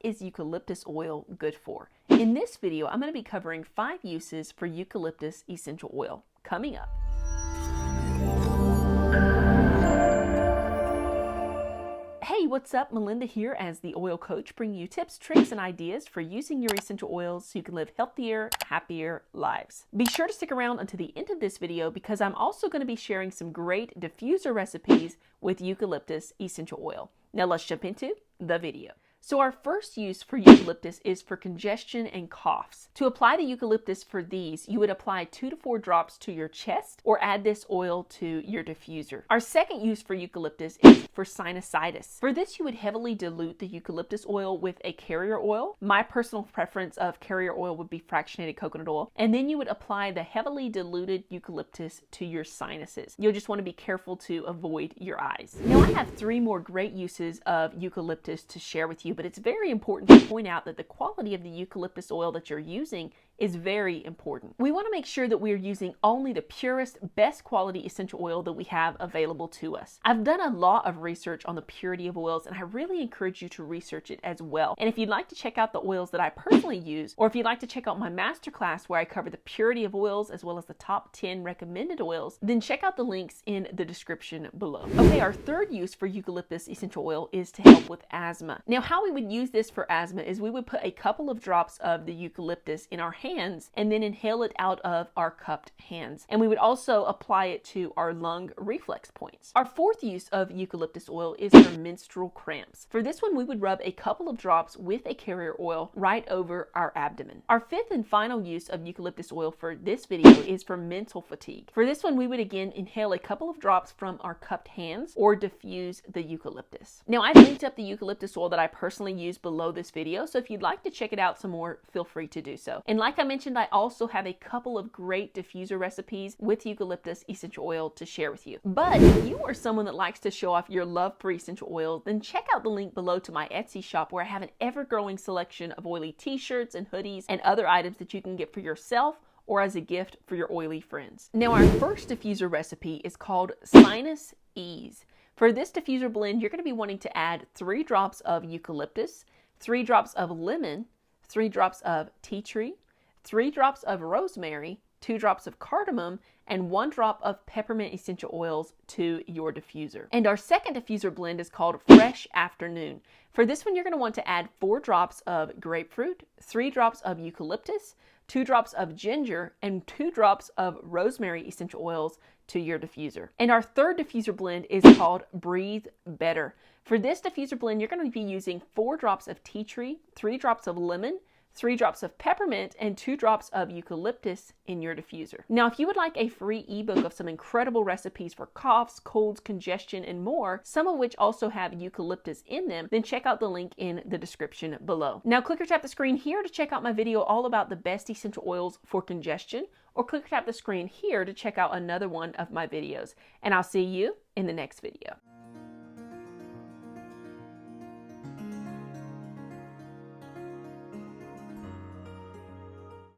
is eucalyptus oil good for? In this video, I'm going to be covering 5 uses for eucalyptus essential oil. Coming up. Hey, what's up? Melinda here as the oil coach, bringing you tips, tricks, and ideas for using your essential oils so you can live healthier, happier lives. Be sure to stick around until the end of this video because I'm also going to be sharing some great diffuser recipes with eucalyptus essential oil. Now let's jump into the video. So our first use for eucalyptus is for congestion and coughs. To apply the eucalyptus for these, you would apply 2 to 4 drops to your chest or add this oil to your diffuser. Our second use for eucalyptus is for sinusitis. For this, you would heavily dilute the eucalyptus oil with a carrier oil. My personal preference of carrier oil would be fractionated coconut oil. And then you would apply the heavily diluted eucalyptus to your sinuses. You'll just want to be careful to avoid your eyes. Now I have 3 more great uses of eucalyptus to share with you, but it's very important to point out that the quality of the eucalyptus oil that you're using is very important. We want to make sure that we're using only the purest, best quality essential oil that we have available to us. I've done a lot of research on the purity of oils, and I really encourage you to research it as well. And if you'd like to check out the oils that I personally use, or if you'd like to check out my masterclass where I cover the purity of oils as well as the top 10 recommended oils, then check out the links in the description below. Okay, our third use for eucalyptus essential oil is to help with asthma. Now, how we would use this for asthma is we would put a couple of drops of the eucalyptus in our hands and then inhale it out of our cupped hands. And we would also apply it to our lung reflex points. Our fourth use of eucalyptus oil is for menstrual cramps. For this one, we would rub a couple of drops with a carrier oil right over our abdomen. Our fifth and final use of eucalyptus oil for this video is for mental fatigue. For this one, we would again inhale a couple of drops from our cupped hands or diffuse the eucalyptus. Now, I've linked up the eucalyptus oil that I personally use below this video, so if you'd like to check it out some more, feel free to do so. And like I mentioned, I also have a couple of great diffuser recipes with eucalyptus essential oil to share with you. But if you are someone that likes to show off your love for essential oils, then check out the link below to my Etsy shop where I have an ever-growing selection of oily t-shirts and hoodies and other items that you can get for yourself or as a gift for your oily friends. Now, our first diffuser recipe is called Sinus Ease. For this diffuser blend, you're going to be wanting to add 3 drops of eucalyptus, 3 drops of lemon, 3 drops of tea tree, 3 drops of rosemary, 2 drops of cardamom, and 1 drop of peppermint essential oils to your diffuser. And our second diffuser blend is called Fresh Afternoon. For this one, you're going to want to add 4 drops of grapefruit, 3 drops of eucalyptus, 2 drops of ginger, and 2 drops of rosemary essential oils to your diffuser. And our third diffuser blend is called Breathe Better. For this diffuser blend, you're going to be using 4 drops of tea tree, 3 drops of lemon, 3 drops of peppermint, and 2 drops of eucalyptus in your diffuser. Now, if you would like a free ebook of some incredible recipes for coughs, colds, congestion, and more, some of which also have eucalyptus in them, then check out the link in the description below. Now, click or tap the screen here to check out my video all about the best essential oils for congestion, or click or tap the screen here to check out another one of my videos. And I'll see you in the next video.